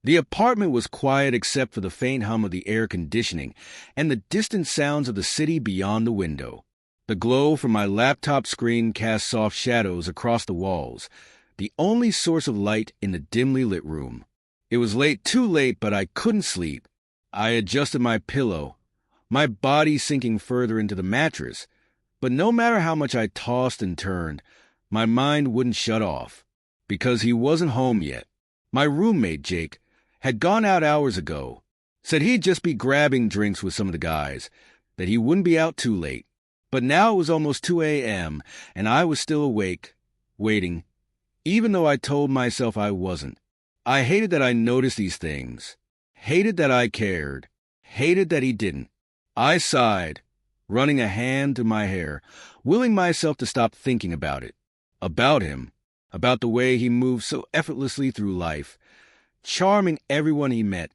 The apartment was quiet except for the faint hum of the air conditioning and the distant sounds of the city beyond the window. The glow from my laptop screen cast soft shadows across the walls, the only source of light in the dimly lit room. It was late, too late, but I couldn't sleep. I adjusted my pillow, my body sinking further into the mattress, but no matter how much I tossed and turned, my mind wouldn't shut off, because he wasn't home yet. My roommate, Jake, had gone out hours ago, said he'd just be grabbing drinks with some of the guys, that he wouldn't be out too late. But now it was almost 2 a.m., and I was still awake, waiting, even though I told myself I wasn't. I hated that I noticed these things, hated that I cared, hated that he didn't. I sighed, running a hand through my hair, willing myself to stop thinking about it, about him, about the way he moved so effortlessly through life, charming everyone he met,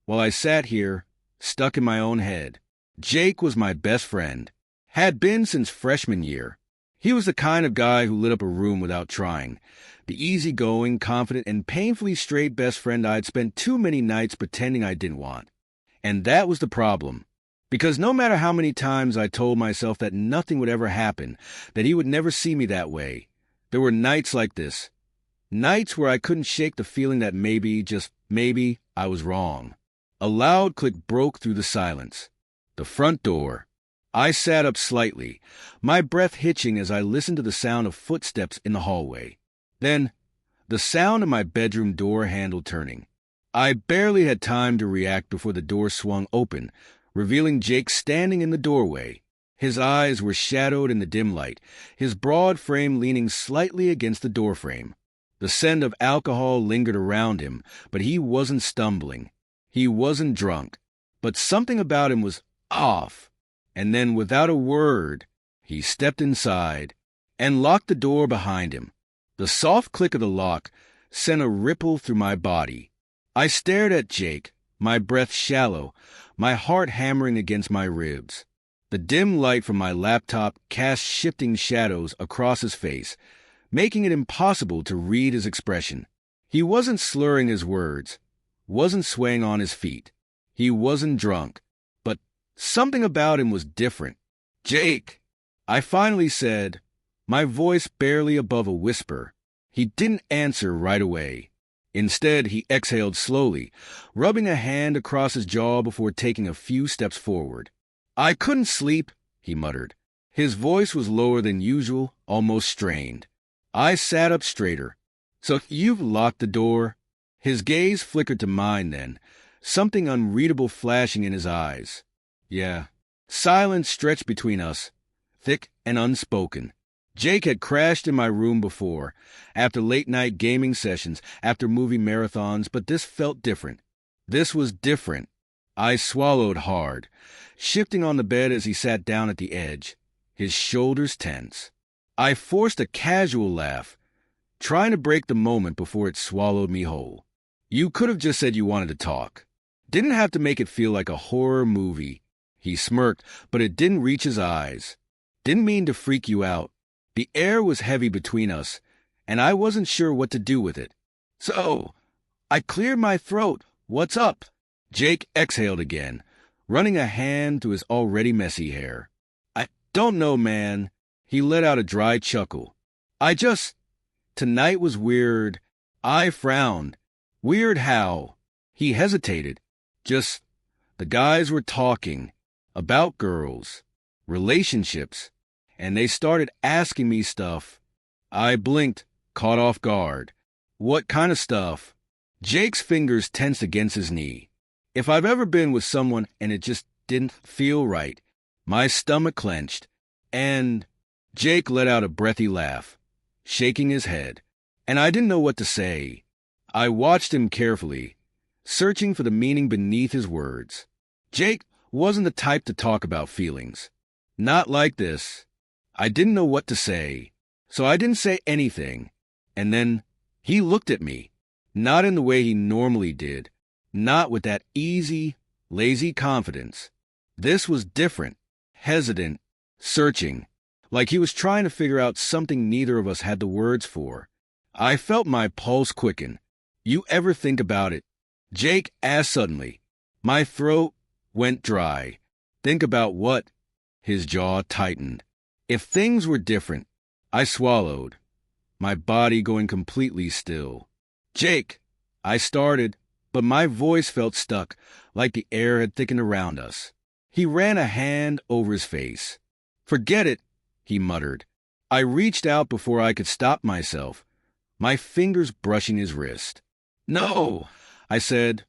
while I sat here, stuck in my own head. Jake was my best friend, had been since freshman year. He was the kind of guy who lit up a room without trying, the easygoing, confident, and painfully straight best friend I'd spent too many nights pretending I didn't want. And that was the problem, because no matter how many times I told myself that nothing would ever happen, that he would never see me that way, there were nights like this. Nights where I couldn't shake the feeling that maybe, just maybe, I was wrong. A loud click broke through the silence. The front door. I sat up slightly, my breath hitching as I listened to the sound of footsteps in the hallway. Then, the sound of my bedroom door handle turning. I barely had time to react before the door swung open, revealing Jake standing in the doorway. His eyes were shadowed in the dim light, his broad frame leaning slightly against the doorframe. The scent of alcohol lingered around him, but he wasn't stumbling. He wasn't drunk. But something about him was off. And then, without a word, he stepped inside and locked the door behind him. The soft click of the lock sent a ripple through my body. I stared at Jake, my breath shallow, my heart hammering against my ribs. The dim light from my laptop cast shifting shadows across his face, making it impossible to read his expression. He wasn't slurring his words, wasn't swaying on his feet. He wasn't drunk, but something about him was different. "Jake," I finally said, my voice barely above a whisper. He didn't answer right away. Instead, he exhaled slowly, rubbing a hand across his jaw before taking a few steps forward. "I couldn't sleep," he muttered. His voice was lower than usual, almost strained. I sat up straighter. "So you've locked the door?" His gaze flickered to mine then, something unreadable flashing in his eyes. "Yeah." Silence stretched between us, thick and unspoken. Jake had crashed in my room before, after late-night gaming sessions, after movie marathons, but this felt different. This was different. I swallowed hard, shifting on the bed as he sat down at the edge, his shoulders tense. I forced a casual laugh, trying to break the moment before it swallowed me whole. "You could have just said you wanted to talk. Didn't have to make it feel like a horror movie." He smirked, but it didn't reach his eyes. "Didn't mean to freak you out." The air was heavy between us, and I wasn't sure what to do with it. "So," I cleared my throat, "what's up?" Jake exhaled again, running a hand through his already messy hair. "I don't know, man." He let out a dry chuckle. Tonight was weird." I frowned. "Weird how?" He hesitated. The guys were talking. About girls. Relationships. And they started asking me stuff. I blinked, caught off guard. "What kind of stuff?" Jake's fingers tensed against his knee. If I've ever been with someone and it just didn't feel right, my stomach clenched, and Jake let out a breathy laugh, shaking his head, and I didn't know what to say. I watched him carefully, searching for the meaning beneath his words. Jake wasn't the type to talk about feelings. Not like this. I didn't know what to say, so I didn't say anything. And then he looked at me, not in the way he normally did, not with that easy, lazy confidence. This was different, hesitant, searching, like he was trying to figure out something neither of us had the words for. I felt my pulse quicken. "You ever think about it?" Jake asked suddenly. My throat went dry. Think about what? His jaw tightened. If things were different, I swallowed, my body going completely still. Jake, I started, but my voice felt stuck, like the air had thickened around us. He ran a hand over his face. Forget it, he muttered. I reached out before I could stop myself, my fingers brushing his wrist. No, I said,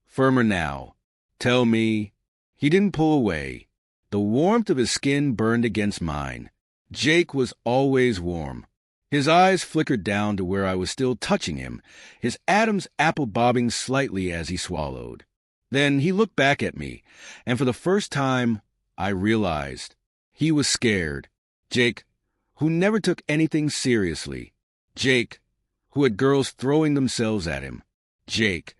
firmer now. Tell me. He didn't pull away. The warmth of his skin burned against mine. Jake was always warm. His eyes flickered down to where I was still touching him, his Adam's apple bobbing slightly as he swallowed. Then he looked back at me, and for the first time, I realized he was scared. Jake, who never took anything seriously. Jake, who had girls throwing themselves at him. Jake,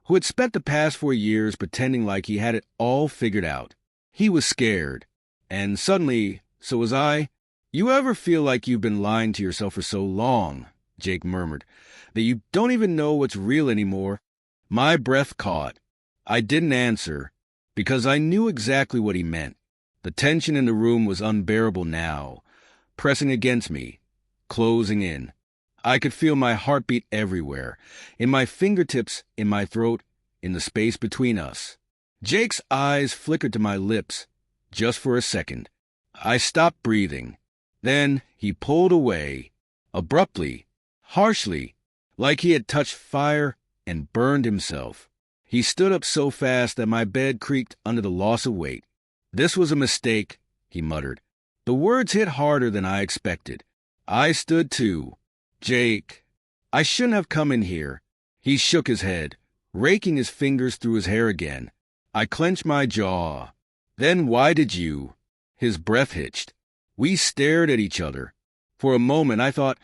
who had spent the past 4 years pretending like he had it all figured out. He was scared. And suddenly, so was I. You ever feel like you've been lying to yourself for so long, Jake murmured, that you don't even know what's real anymore? My breath caught. I didn't answer, because I knew exactly what he meant. The tension in the room was unbearable now, pressing against me, closing in. I could feel my heartbeat everywhere, in my fingertips, in my throat, in the space between us. Jake's eyes flickered to my lips, just for a second. I stopped breathing. Then he pulled away, abruptly, harshly, like he had touched fire and burned himself. He stood up so fast that my bed creaked under the loss of weight. This was a mistake, he muttered. The words hit harder than I expected. I stood too. Jake, I shouldn't have come in here. He shook his head, raking his fingers through his hair again. I clenched my jaw. Then why did you? His breath hitched. We stared at each other. For a moment I thought,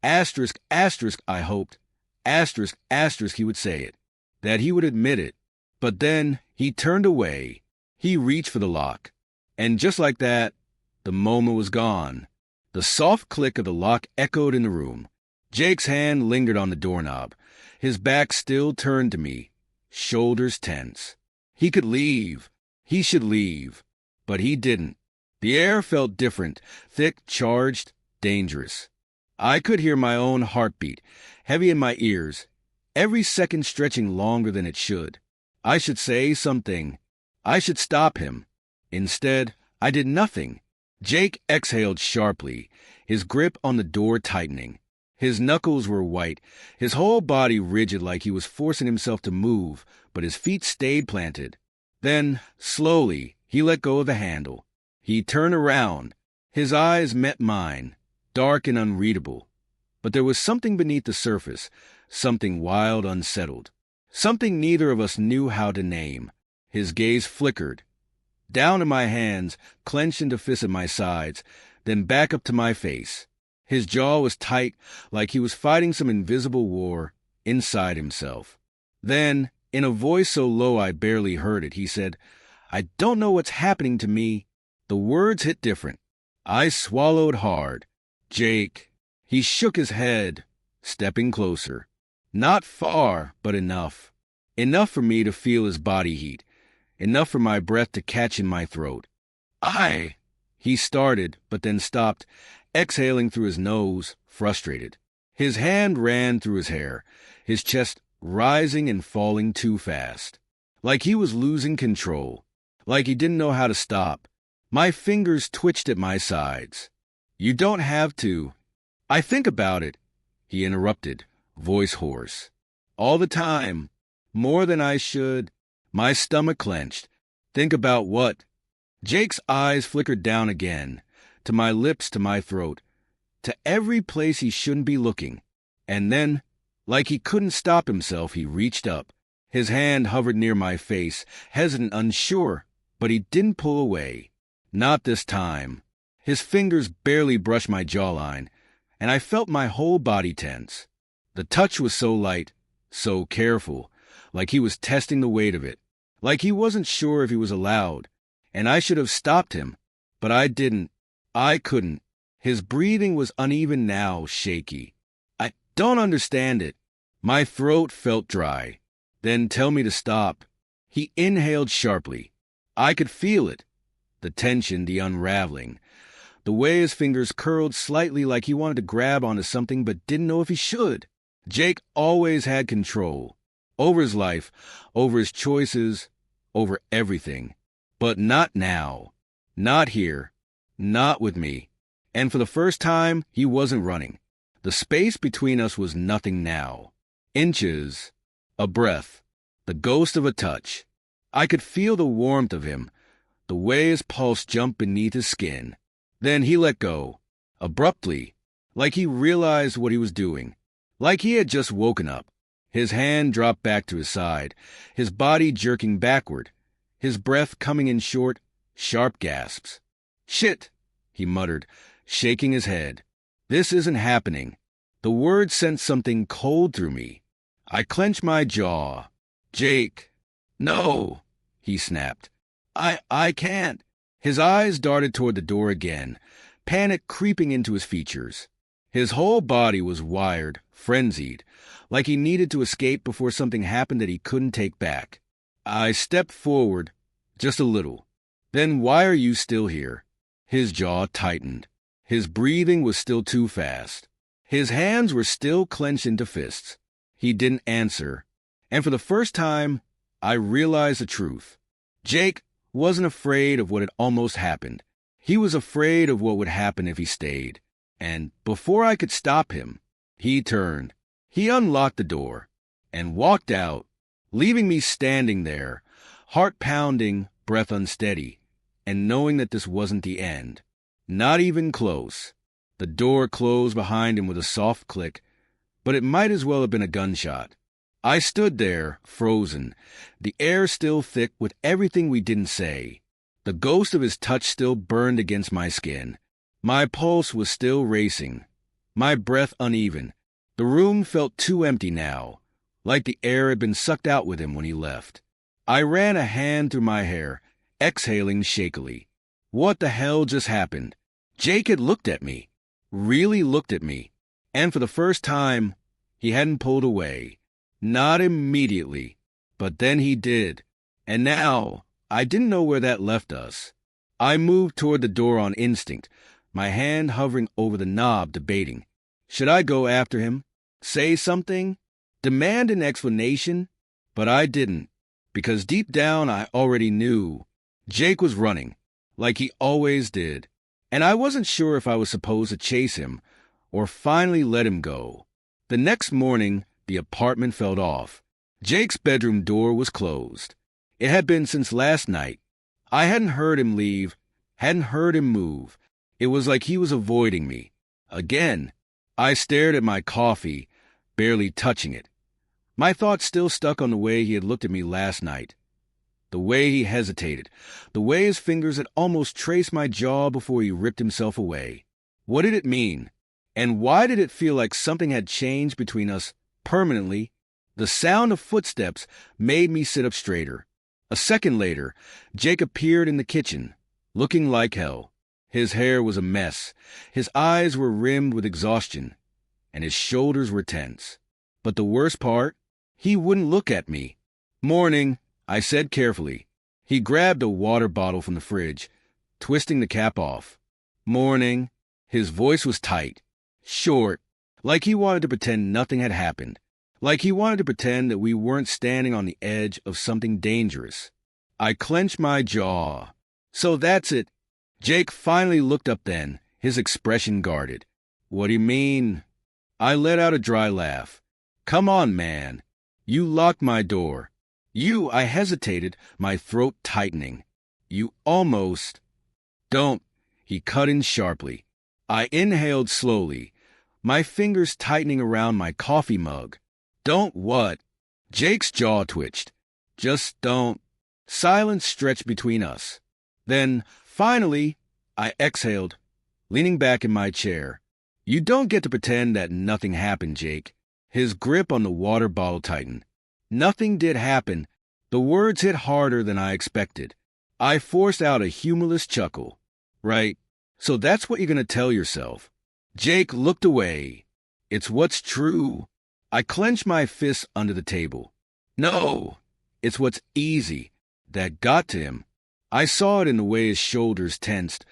asterisk, asterisk, I hoped, asterisk, asterisk, he would say it, that he would admit it. But then he turned away. He reached for the lock. And just like that, the moment was gone. The soft click of the lock echoed in the room. Jake's hand lingered on the doorknob, his back still turned to me, shoulders tense. He could leave. He should leave. But he didn't. The air felt different, thick, charged, dangerous. I could hear my own heartbeat, heavy in my ears, every second stretching longer than it should. I should say something. I should stop him. Instead, I did nothing. Jake exhaled sharply, his grip on the door tightening. His knuckles were white, his whole body rigid like he was forcing himself to move, but his feet stayed planted. Then, slowly, he let go of the handle. He turned around. His eyes met mine, dark and unreadable. But there was something beneath the surface, something wild, unsettled, something neither of us knew how to name. His gaze flickered, down to my hands, clenched into fists at my sides, then back up to my face. His jaw was tight, like he was fighting some invisible war inside himself. Then, in a voice so low I barely heard it, he said, I don't know what's happening to me. The words hit different. I swallowed hard. Jake. He shook his head, stepping closer. Not far, but enough. Enough for me to feel his body heat. Enough for my breath to catch in my throat. He started, but then stopped, exhaling through his nose, frustrated. His hand ran through his hair, his chest rising and falling too fast. Like he was losing control. Like he didn't know how to stop. My fingers twitched at my sides. You don't have to. I think about it, he interrupted, voice hoarse. All the time. More than I should. My stomach clenched. Think about what? Jake's eyes flickered down again, to my lips, to my throat, to every place he shouldn't be looking. And then, like he couldn't stop himself, he reached up. His hand hovered near my face, hesitant, unsure, but he didn't pull away. Not this time. His fingers barely brushed my jawline, and I felt my whole body tense. The touch was so light, so careful, like he was testing the weight of it, like he wasn't sure if he was allowed, and I should have stopped him, but I didn't. I couldn't. His breathing was uneven now, shaky. I don't understand it. My throat felt dry. Then tell me to stop. He inhaled sharply. I could feel it. The tension, the unraveling. The way his fingers curled slightly like he wanted to grab onto something but didn't know if he should. Jake always had control. Over his life, over his choices, over everything. But not now. Not here. Not with me. And for the first time, he wasn't running. The space between us was nothing now. Inches. A breath. The ghost of a touch. I could feel the warmth of him, the way his pulse jumped beneath his skin. Then he let go, abruptly, like he realized what he was doing, like he had just woken up. His hand dropped back to his side, his body jerking backward, his breath coming in short, sharp gasps. "Shit," he muttered, shaking his head. "This isn't happening." The word sent something cold through me. I clenched my jaw. "Jake." "No," he snapped. I can't." His eyes darted toward the door again, panic creeping into his features. His whole body was wired, frenzied, like he needed to escape before something happened that he couldn't take back. I stepped forward, just a little. "Then why are you still here?" His jaw tightened. His breathing was still too fast. His hands were still clenched into fists. He didn't answer, and for the first time, I realized the truth. Jake wasn't afraid of what had almost happened. He was afraid of what would happen if he stayed. And before I could stop him, he turned. He unlocked the door and walked out, leaving me standing there, heart pounding, breath unsteady, and knowing that this wasn't the end. Not even close. The door closed behind him with a soft click, but it might as well have been a gunshot. I stood there, frozen, the air still thick with everything we didn't say. The ghost of his touch still burned against my skin. My pulse was still racing, my breath uneven. The room felt too empty now, like the air had been sucked out with him when he left. I ran a hand through my hair, exhaling shakily. What the hell just happened? Jake had looked at me, really looked at me, and for the first time, he hadn't pulled away. Not immediately, but then he did. And now, I didn't know where that left us. I moved toward the door on instinct, my hand hovering over the knob, debating. Should I go after him? Say something? Demand an explanation? But I didn't, because deep down I already knew. Jake was running, like he always did, and I wasn't sure if I was supposed to chase him or finally let him go. The next morning, the apartment felt off. Jake's bedroom door was closed. It had been since last night. I hadn't heard him leave, hadn't heard him move. It was like he was avoiding me. Again, I stared at my coffee, barely touching it. My thoughts still stuck on the way he had looked at me last night. The way he hesitated, the way his fingers had almost traced my jaw before he ripped himself away. What did it mean? And why did it feel like something had changed between us permanently? The sound of footsteps made me sit up straighter. A second later, Jake appeared in the kitchen, looking like hell. His hair was a mess, his eyes were rimmed with exhaustion, and his shoulders were tense. But the worst part, he wouldn't look at me. "Morning," I said carefully. He grabbed a water bottle from the fridge, twisting the cap off. "Morning." His voice was tight, short, like he wanted to pretend nothing had happened, like he wanted to pretend that we weren't standing on the edge of something dangerous. I clenched my jaw. "So that's it." Jake finally looked up then, his expression guarded. "What do you mean?" I let out a dry laugh. "Come on, man. You locked my door. I hesitated, my throat tightening. You almost—" "Don't," he cut in sharply. I inhaled slowly, my fingers tightening around my coffee mug. "Don't what?" Jake's jaw twitched. "Just don't." Silence stretched between us. Then, finally, I exhaled, leaning back in my chair. "You don't get to pretend that nothing happened, Jake." His grip on the water bottle tightened. Nothing did happen. The words hit harder than I expected. I forced out a humorless chuckle. "Right. So that's what you're going to tell yourself." Jake looked away. "It's what's true." I clenched my fists under the table. No, it's what's easy that got to him. I saw it in the way his shoulders tensed,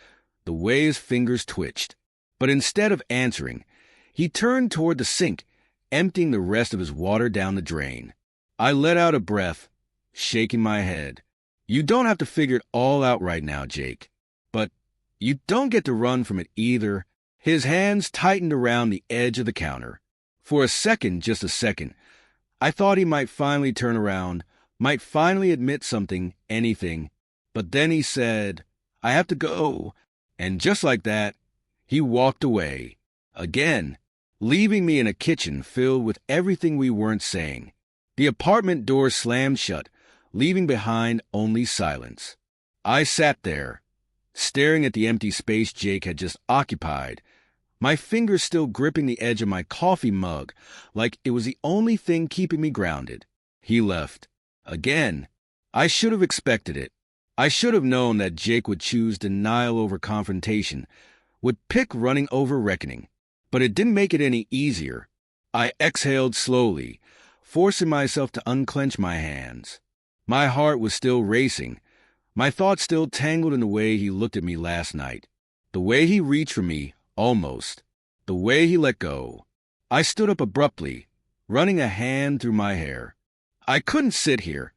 the way his fingers twitched. But instead of answering, he turned toward the sink, emptying the rest of his water down the drain. I let out a breath, shaking my head. You don't have to figure it all out right now, Jake. But you don't get to run from it either. His hands tightened around the edge of the counter. For a second, just a second, I thought he might finally turn around, might finally admit something, anything. But then he said, I have to go. And just like that, he walked away. Again, leaving me in a kitchen filled with everything we weren't saying. The apartment door slammed shut, leaving behind only silence. I sat there, staring at the empty space Jake had just occupied, my fingers still gripping the edge of my coffee mug like it was the only thing keeping me grounded. He left. Again. I should have expected it. I should have known that Jake would choose denial over confrontation, would pick running over reckoning. But it didn't make it any easier. I exhaled slowly, forcing myself to unclench my hands. My heart was still racing, my thoughts still tangled in the way he looked at me last night, the way he reached for me, almost, the way he let go. I stood up abruptly, running a hand through my hair. I couldn't sit here,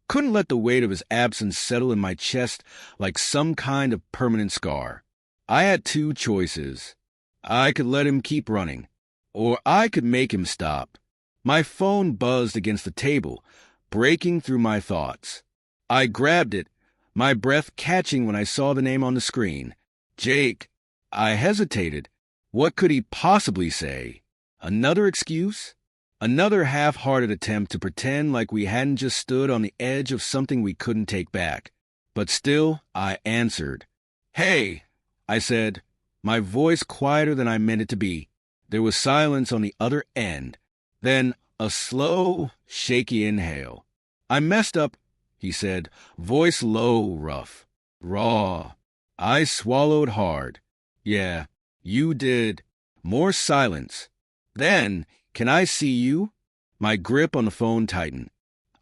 couldn't let the weight of his absence settle in my chest like some kind of permanent scar. I had two choices. I could let him keep running, or I could make him stop. My phone buzzed against the table, breaking through my thoughts. I grabbed it, my breath catching when I saw the name on the screen. Jake. I hesitated. What could he possibly say? Another excuse? Another half-hearted attempt to pretend like we hadn't just stood on the edge of something we couldn't take back. But still, I answered. Hey, I said, my voice quieter than I meant it to be. There was silence on the other end. Then a slow, shaky inhale. I messed up, he said, voice low, rough, raw. I swallowed hard. Yeah, you did. More silence. Then, can I see you? My grip on the phone tightened.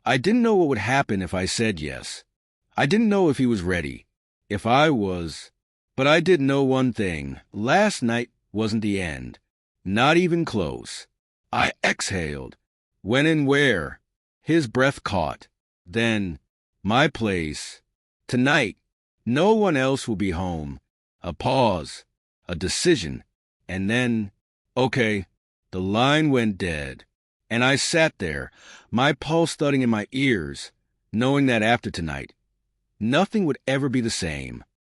I didn't know what would happen if I said yes. I didn't know if he was ready, if I was. But I did know one thing. Last night wasn't the end. Not even close. I exhaled. When and where? His breath caught. Then, my place. Tonight, no one else will be home. A pause. A decision. And then, okay, the line went dead. And I sat there, my pulse thudding in my ears, knowing that after tonight, nothing would ever be the same.